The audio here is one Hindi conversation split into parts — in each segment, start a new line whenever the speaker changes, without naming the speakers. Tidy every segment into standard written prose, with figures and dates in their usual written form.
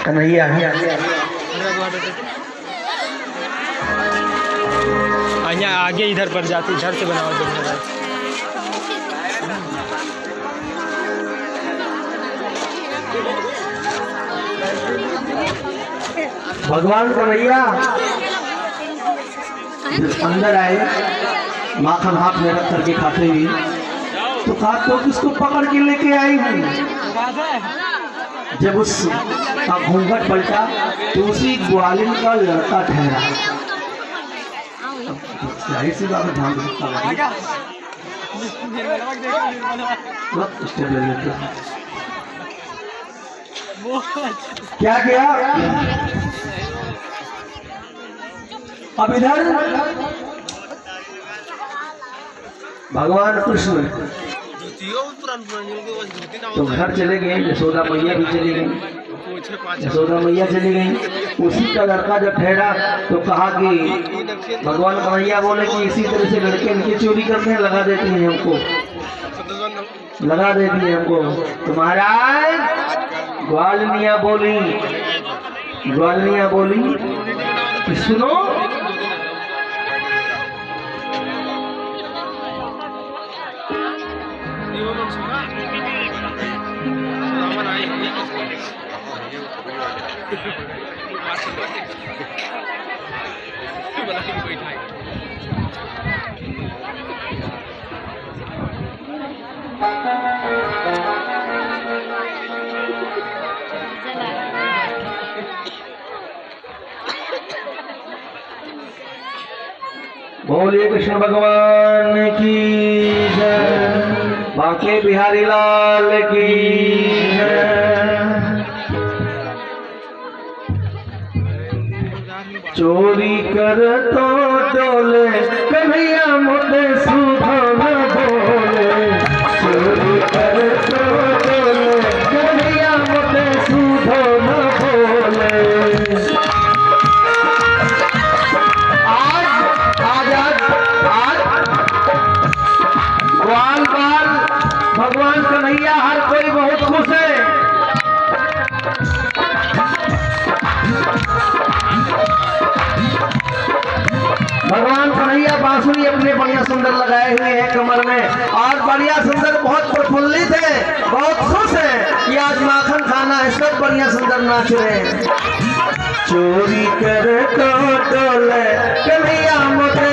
कन्हैया है।
आगे इधर पर जाती, इधर से बनावट देखने।
भगवान कन्हैया अंदर आए, माखन हाथ में रख करके खाते हुए, तो कहा तो किसको पकड़ के लेके आई हूँ। जब उसका घूंघट पलटा तो उसी ग्वालिन का लड़का ठहरा। जाहिर सी बात ध्यान क्या किया। अब इधर भगवान कृष्ण तो घर चले गए, यशोदा मैया भी चली गई, यशोदा मैया चली गई। उसी का लड़का जब ठहरा तो कहा कि भगवान कन्हैया बोले कि इसी तरह से लड़के इनकी चोरी करते हैं, लगा देती हैं हमको, लगा देती है हमको। तो महाराज ग्वालिनिया बोली, ग्वालिनिया बोली कि सुनो, बोलिए कृष्ण भगवान की जय, बांके बिहारी लाल की जय। चोरी कर तो डोले कन्हैया मोटे सुधा न बोले, चोरी कर तो डोले कन्हैया मोटे सुधा न बोले। ग्वाल बाल भगवान कन्हैया हर कोई बहुत खुश है। भगवान कन्हैया बांसुरी अपने बढ़िया सुंदर लगाए हुए हैं कमर में, और बढ़िया सुंदर बहुत प्रफुल्लित है, बहुत खुश है कि आज माखन खाना है, सब बढ़िया सुंदर नाच रहे हैं। चोरी कर तो डोले कन्हैया मोटे,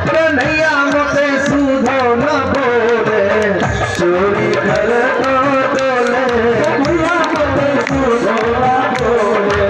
कन्हैया मोटे सुधो न बोले, चोरी कर तो डोले कन्हैया मोटे सुधो न बोले।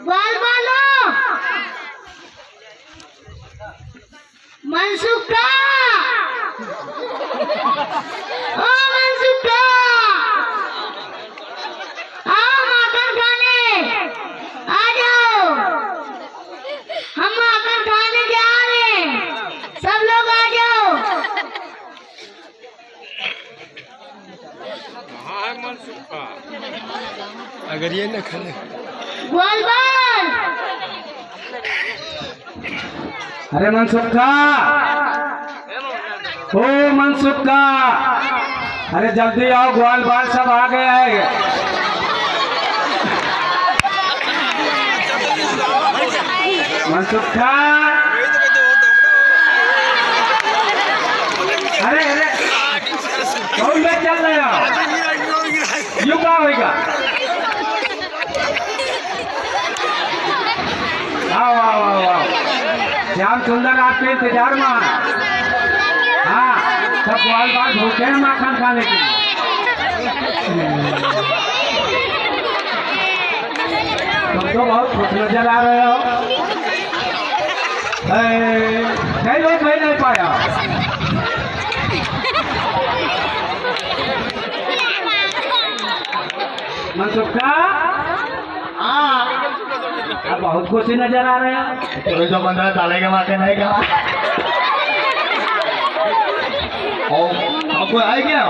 बाल बालो मनसुखा, ओ मनसुखा, आओ माखन खाने, आ जाओ, हम माखन खाने जा रहे हैं, सब लोग आ जाओ।
हाँ मनसुखा, अगर ये न खाने
बोल बोल।
अरे मनसुखा, ओ मनसुखा, अरे जल्दी आओ, ग्वाल बाल सब आ गए हैं। मनसुखा, अरे अरे कौन में चल रहे हो, यू क्या होगा।
श्याम सुंदर आपके इंतजार में है। हाँ, सब ग्वाल बाल भूखे हैं माखन खाने के लिए। तुम तो बहुत खुश नजर आ रहे हो। कई लोग भाई नहीं पाया। मनसुखा, आप बहुत खुशी नजर आ रहे हैं।
तो 15 साल के माथे नहीं कहा आपको आए क्या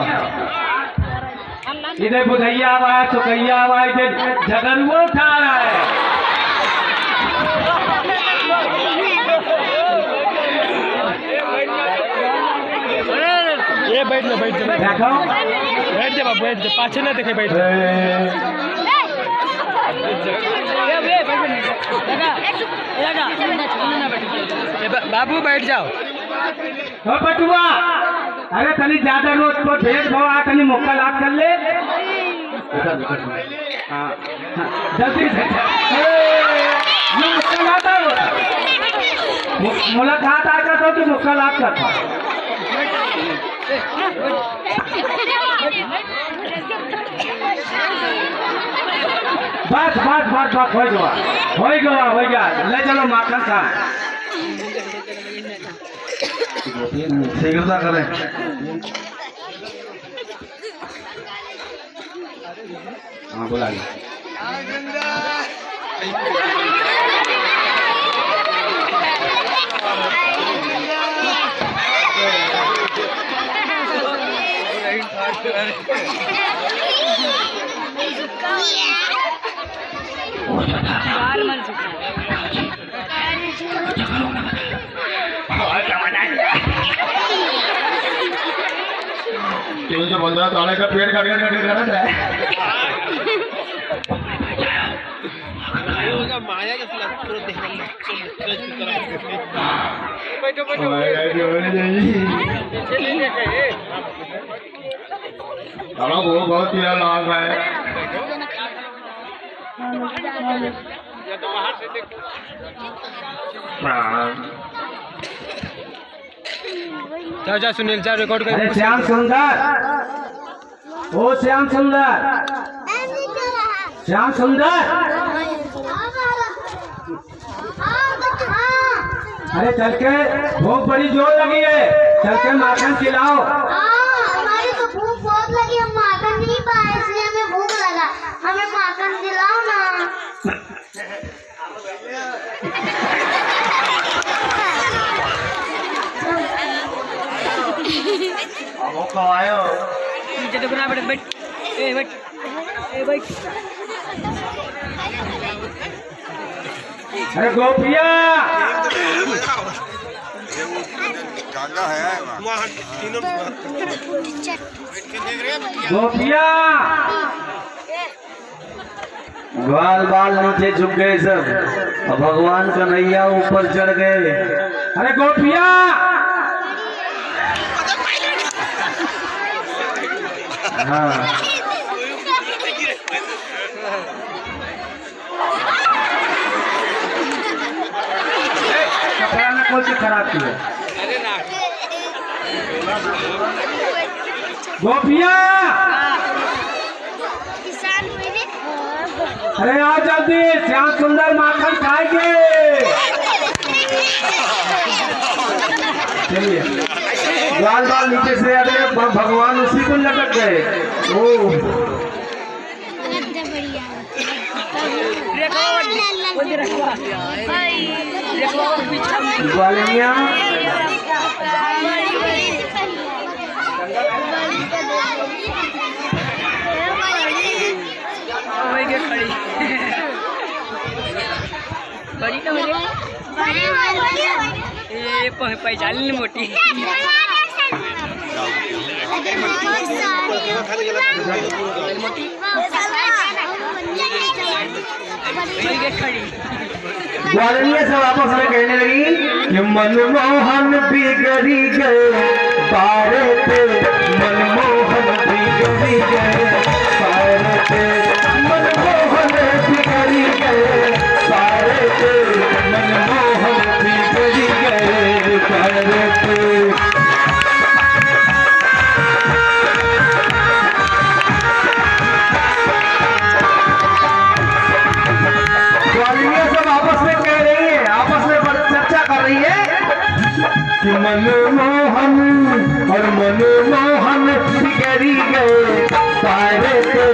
इधर बुधैया आवाज सुखैया आवाज इधर झगड़ुआ उठा रहा है।
ये बैठ जा
देखो
बैठ जा बैठ जा पाछे ना देखे बैठ बाबू बैठ जाओ।
हो बटुआ, अरे तनी ज्यादा रोज को भेद भाव आ तनी मौका लाभ कर ले। हाँ, जल्दी से ये मुलाकात मुलाकात आकर तो कि मुलाकात करता। बस बस बस बस हो गया ले चलो माखन खा।
शीघ्रता करें।
हाँ बोला
तीन सौ 15 साल का पेड़ काट है
माया
वो बहुत तेरा लाभ है।
जा सुनील जा रिकॉर्ड
अरे श्याम सुंदर, ओ श्याम सुंदर, श्याम सुंदर, अरे चल के भूख बड़ी जोर लगी है, चल के माखन खिलाओ।
हमारी तो भूख बहुत लगी, हम माखन नहीं पाए इसलिए हमें भूख लगा, हमें माखन दिलाओ ना।
आयो
अरे गोपिया, गोपिया,
ग्वाल बाल नीचे झुक गए सब और भगवान कन्हैया ऊपर चढ़ गए।
अरे गोपिया,
हाँ
कपड़ा न खोल के खराब किया। गोपिया, अरे आओ जल्दी, श्याम सुंदर माखन खाएंगे।
चलिए, ग्वाल बाल नीचे से अरे भगवान उसी को लटक गए। ओ ग्वालिया
पहचान मोटी
ग्वालिया सब आपस में कहने लगी कि मनमोहन बिगड़ी गए सारे थे, मनमोहन बिगड़ी गए सारे थे, मनमोहन बिगड़ी गए सारे थे, मनमोहन बिगड़ी गए मनमोहन और मनमोहन बिगड़ी गए सारे थे,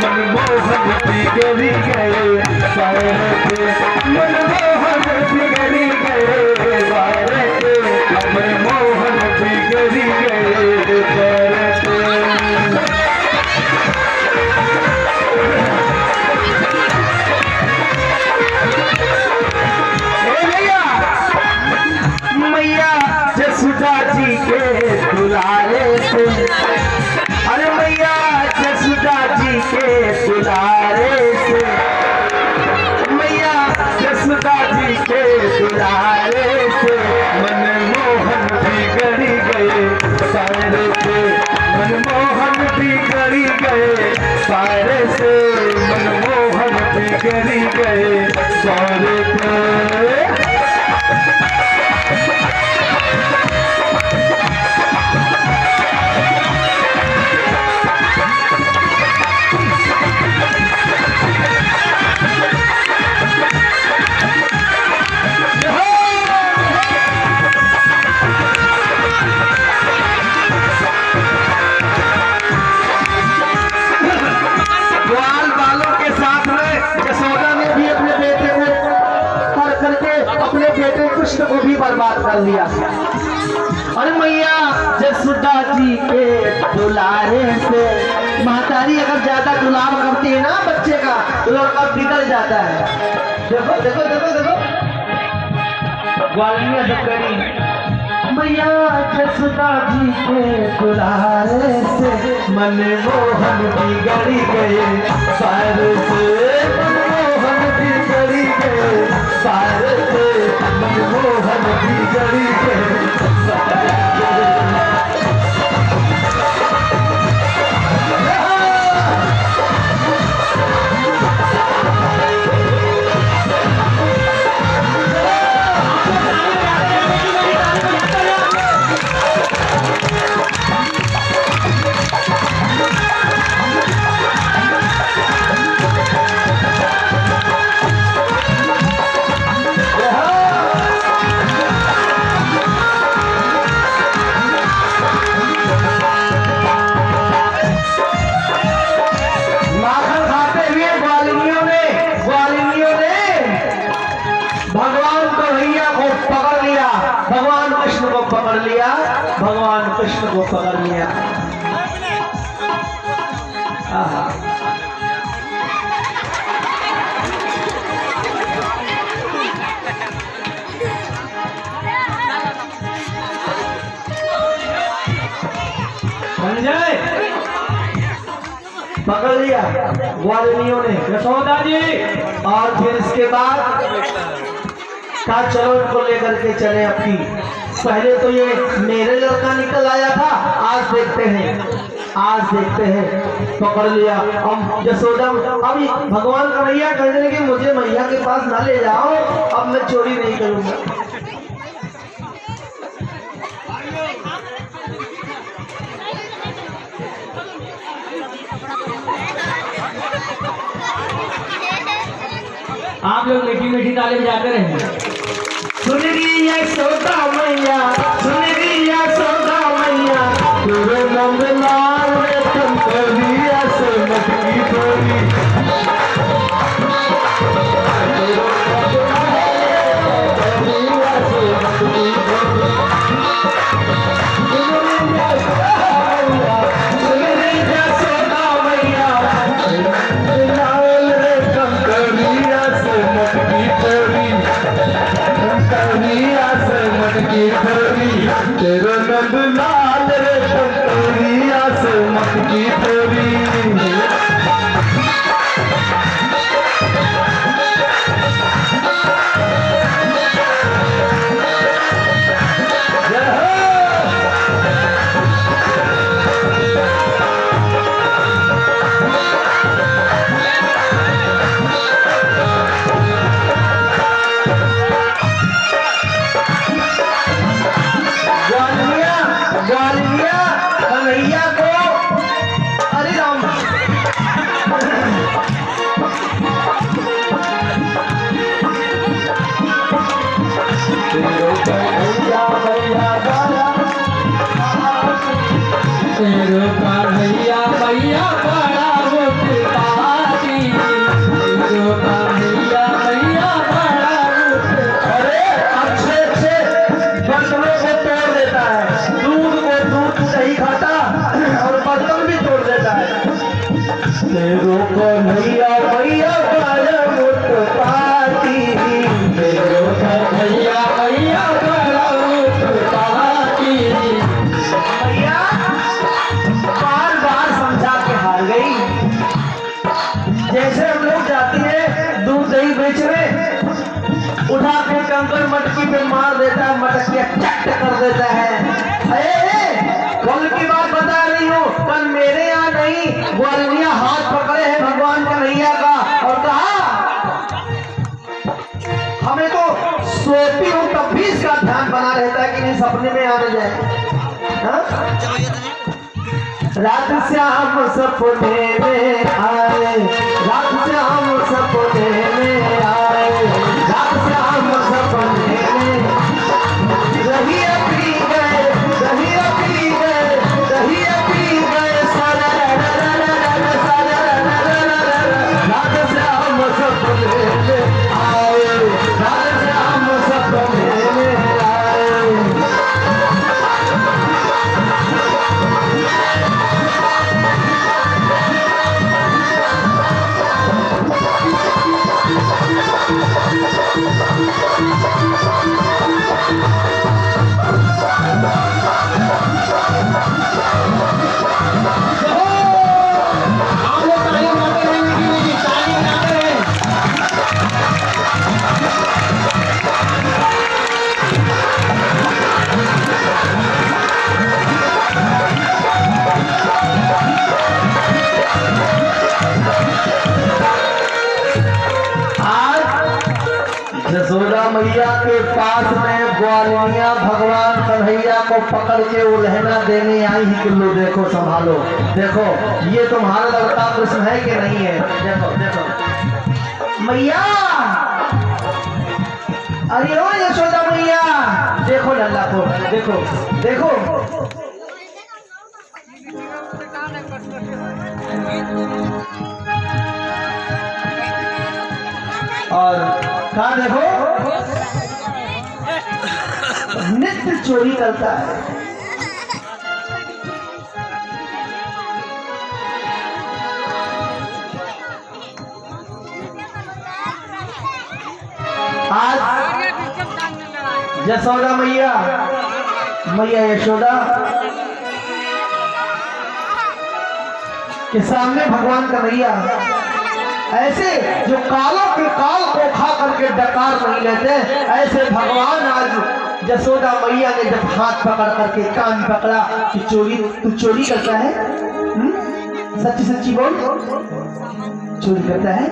मनमोहन बिगड़ी गए सारे थे, मनमोहन बिगड़ी गए सारे थे, मनमोहन बिगड़ी गए सारे थे। मैया जसुदा जी के दुलारे से, अरे मैया जसुदा जी के दुलारे से, मैया जसुदा जी के दुलारे से, मनमोहन बिगड़ी गए सारे से, मनमोहन बिगड़ी गए सारे से, मनमोहन बिगड़ी गए सारे से। ग्वाल बालों के साथ में यशोदा ने भी अपने बेटे को कर करके अपने बेटे कृष्ण को भी बर्बाद कर दिया। अरे मैया जसुदा जी के दुलारे से, महतारी अगर ज्यादा दुलार करती है ना बच्चे का तो लड़का बिगड़ जाता है। देखो देखो देखो देखो ग्वालिया सब करी। मैया जसुदा जी के दुलारे से, मनमोहन बिगड़ी गए सारे से, मनमोहन बिगड़ी गए सारे से, मनमोहन बिगड़ी गए सारे से। भगवान कृष्ण को पकड़ लिया। संजय पकड़ लिया ग्वालिनियों ने यशोदा जी, और फिर इसके बाद कहा चलो इनको लेकर के चले अपनी। पहले तो ये मेरे लड़का निकल आया था, आज देखते हैं पकड़ लिया। अब यशोदा अब भगवान कन्हैया कहने कि मुझे मैया के पास ना ले जाओ, अब मैं चोरी नहीं करूंगा। आप लोग मीठी मीठी ताली बजाते रहे। सुन रही है सौदा मैया, सुन रही है सौदा मैया, तेरे नंद लाल रे कंकरिया से मटकी थोड़ी, तेरे नंद लाल रे कंकरिया से से मार देता है, मटक के चट कर देता है। कल की बात बता रही हूँ, कल मेरे यहाँ नहीं ग्वालिया हाथ पकड़े हैं भगवान कन्हैया का और कहा हमें तो सोती हूँ तब भी इसका ध्यान बना रहता है कि नहीं सपने में आ जाए। हाँ? रात श्याम सपने में आए, रात श्याम सपने में आए, रात श्याम सपने में रही पी गए, रही पी गए, रही पी गए सारा रात श्याम सपने में आए, रात श्याम सपने में आए। यशोदा मैया के पास में ग्वालिया भगवान कन्हैया को पकड़ के उल्हना देने आई ही कि लो देखो संभालो, देखो ये तुम्हारा लड़का कृष्ण है कि नहीं है, देखो देखो मैया। अरे ओ यशोदा मैया, देखो लल्ला को, देखो देखो। और कहा देखो नित्य चोरी करता है। आज यशोदा मैया, मैया यशोदा के सामने भगवान कन्हैया ऐसे जो कालों के काल को खा करके डकार नहीं लेते, ऐसे भगवान आज यशोदा मैया ने जब हाथ पकड़ करके कान पकड़ा कि चोरी, तू चोरी करता है, सच्ची सच्ची बोल, चोरी करता है।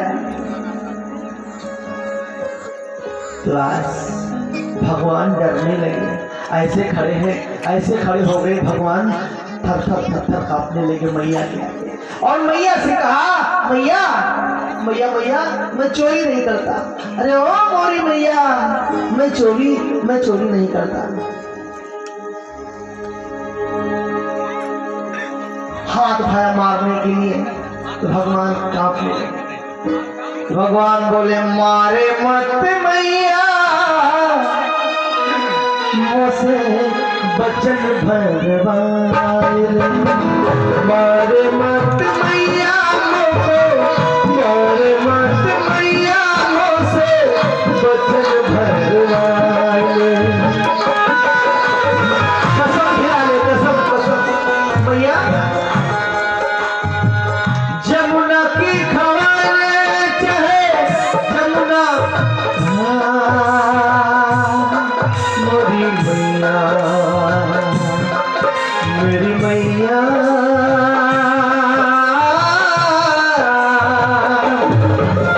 तो आज भगवान डरने लगे, ऐसे खड़े हैं, ऐसे खड़े हो गए भगवान, थर थर थर थर कांपने लगे मैया के। और मैया से कहा मैया मैया मैया मैं चोरी नहीं करता। अरे ओ मोरी मैया, मैं चोरी नहीं करता। हाथ उठाया मारने के लिए तो भगवान कांपने लगे। भगवान बोले मारे मत मैया, मुझसे बचन भरवाए, मारे मत मैया मारे मत मैया, मुझसे बचन भरवाए। कसम खिला ले, कसम कसम मैया, जमुना की खवाले चाहे जमुना, मोरी मैया मेरी मैया,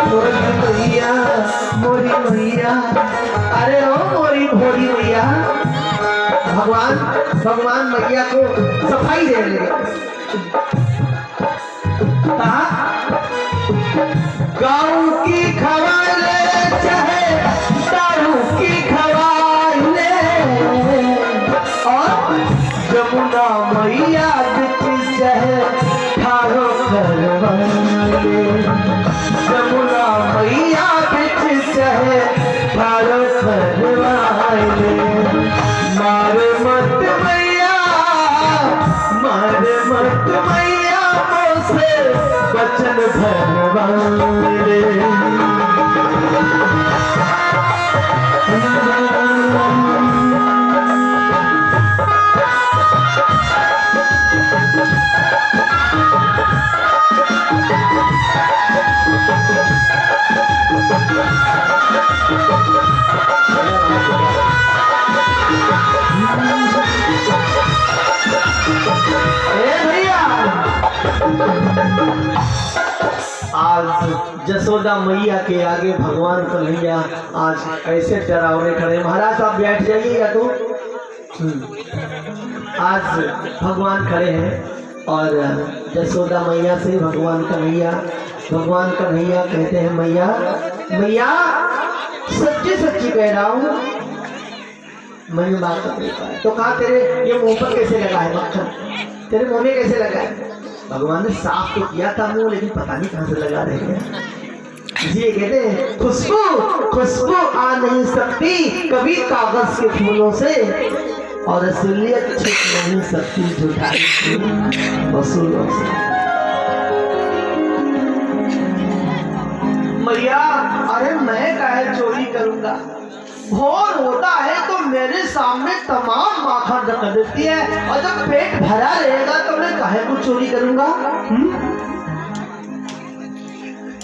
मोरी मैया मोरी मैया। अरे ओ मोरी भोरी मैया, भगवान मैया को सफाई दे ले। कहा गाँव की खवाले चाहे दारू की खवाले, और जमुना मैया बिच चाहे ठारो करवाले, जमुना मैया बिच चाहे ठारो करवाले। मारे मत मैया, मारे मत मैया, मुझसे बचन भरवाले। आज जसोदा मैया के आगे भगवान कन्हैया आज ऐसे डरावने खड़े। महाराज आप बैठ जाइए या तो। आज भगवान खड़े हैं और जसोदा मैया से भगवान कन्हैया कहते हैं, मैया मैया सच्ची सच्ची कह रहा हूँ, मैंने बात कर नहीं पाया। तो कहा तेरे ये मुंह पर कैसे लगा है मक्खन, तेरे मुंह में कैसे लगा है? भगवान ने साफ तो किया था मुंह, लेकिन पता नहीं कहां से लगा रहे हैं। इसलिए कहते हैं खुशबू आ नहीं सकती कभी कागज के फूलों से, और असलियत छिप नहीं सकती झूठाई के वसूलों से। मैया अरे मैं काहे चोरी करूंगा, भोर होता है तो मेरे सामने तमाम माखन रख देती है, और जब पेट भरा रहेगा तो मैं काहे को चोरी करूंगा।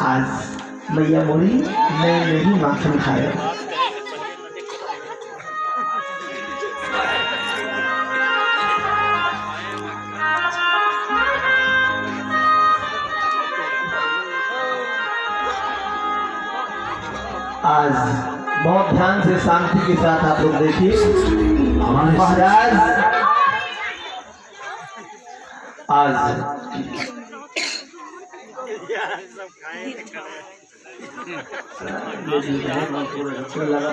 आज मैया बोली मैं नहीं माखन खाया। आज बहुत ध्यान से शांति के साथ आप लोग देखिए। महाराज आज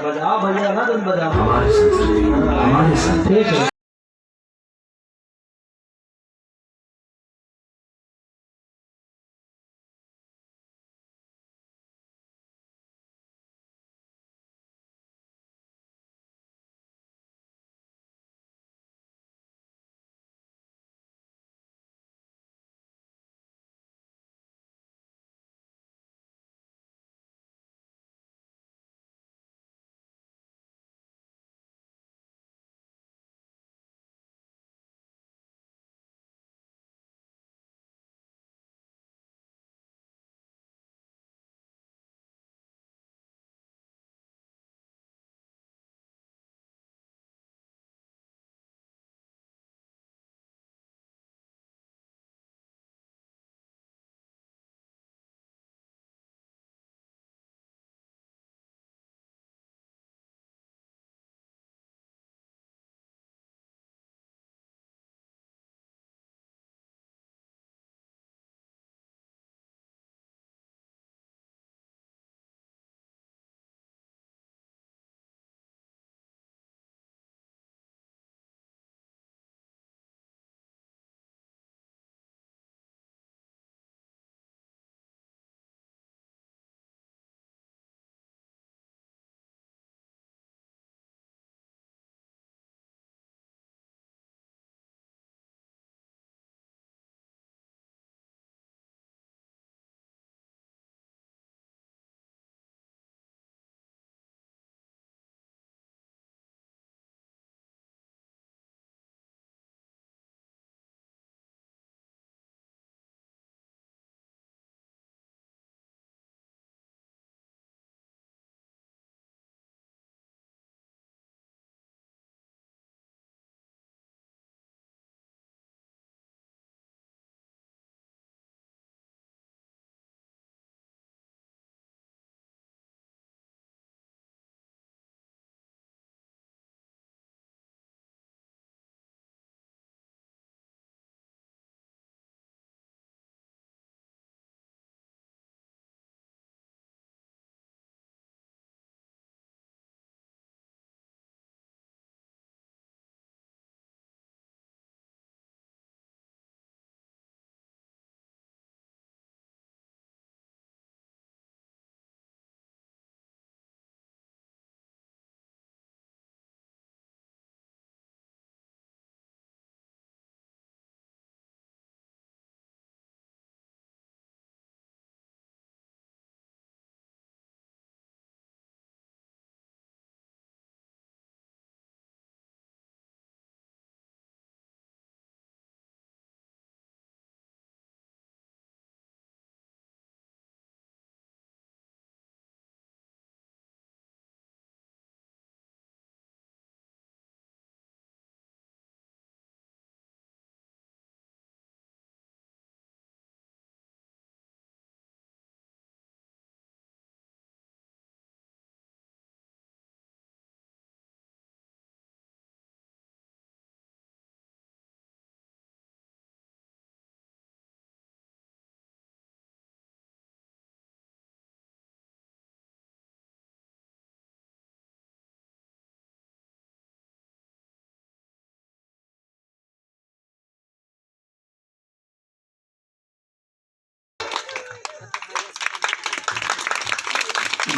बजाओ भैया ना, तुम बजाओ ठीक है।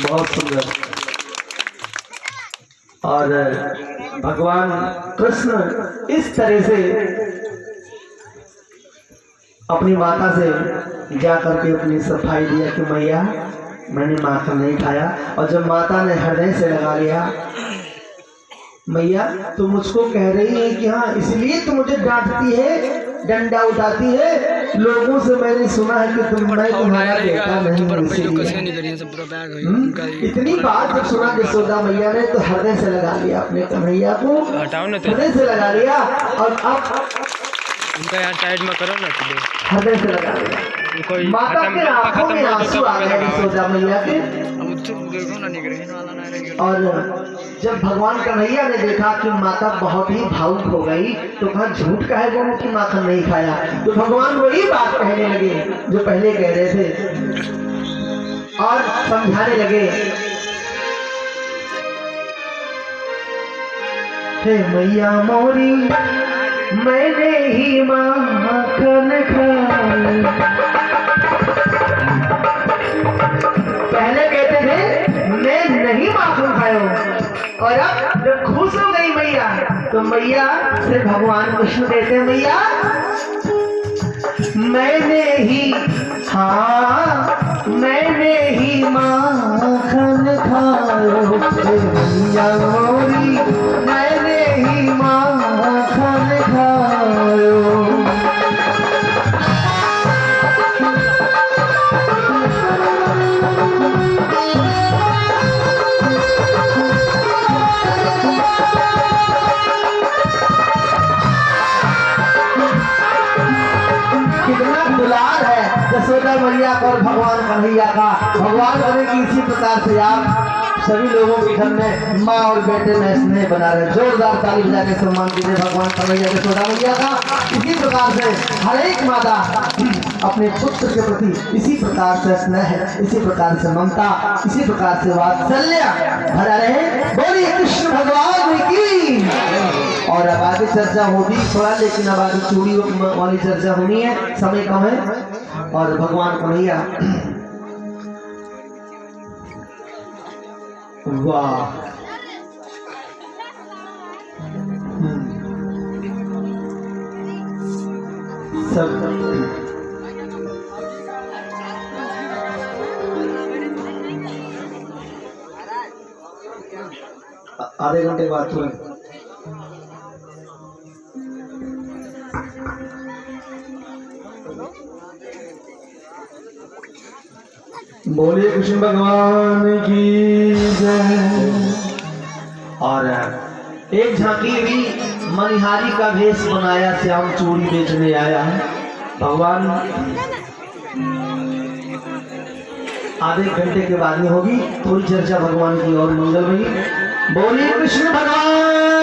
बहुत सुंदर। और भगवान कृष्ण इस तरह से अपनी माता से जा करके अपनी सफाई दिया कि मैया मैंने माखन नहीं खाया। और जब माता ने हृदय से लगा लिया, मैया तुम मुझको कह रही है कि हाँ, इसलिए तुम मुझे डांटती है, डंडा उठाती है। लोगों से मैंने सुना है कि मैं तुम्हारा बेटा नहीं हूँ, इसीलिए। इतनी बात जब सुना यशोदा मैया ने तो हृदय से लगा लिया अपने कन्हैया को, हृदय से लगा लिया। और अब
उनका यार साइड में करो ना,
हृदय से लगा लिया। माता के आंखों में आंसू आ गए यशोदा मैया के। और जब भगवान कन्हैया ने देखा कि माता बहुत ही भावुक हो गई, तो कहा झूठ का है वो कि माखन नहीं खाया। तो भगवान वही बात कहने लगे जो पहले कह रहे थे और समझाने लगे, हे मैया मोरी मैंने ही माखन खाया। पहले कहते थे मैं नहीं माखन खाया, और अब जब खुश हो गई मैया तो मैया से भगवान विष्णु कहते हैं, मैया मैंने ही, हाँ मैंने ही माखन खायो, मैया मोरी मैंने ही माखन खायो। दुलार है यशोदा मैया और भगवान कन्हैया का। भगवान करे कि इसी प्रकार से आप सभी लोगों के घर में माँ और बेटे में स्नेह बना रहे। जोरदार ताली बजा के सम्मान कीजिए भगवान कन्हैया यशोदा मैया का। इसी प्रकार से हर एक माता अपने पुत्र के प्रति इसी प्रकार से स्नेह, इसी प्रकार से ममता, इसी प्रकार से वात्सल्य भरा रहे। बोलिए कृष्ण भगवान की। और अब आगे चर्चा होगी थोड़ा, लेकिन अब आगे चूड़ी वाली चर्चा होनी है, समय कम है। और भगवान कन्हैया, वाह सब आधे घंटे बाद तुरंत बोलिए कृष्ण भगवान की जय। और एक झांकी भी मनिहारी का भेष बनाया, श्याम चूड़ी बेचने आया है। भगवान आधे घंटे के बाद में होगी थोड़ी चर्चा भगवान की और मंगलमयी। बोलिए कृष्ण भगवान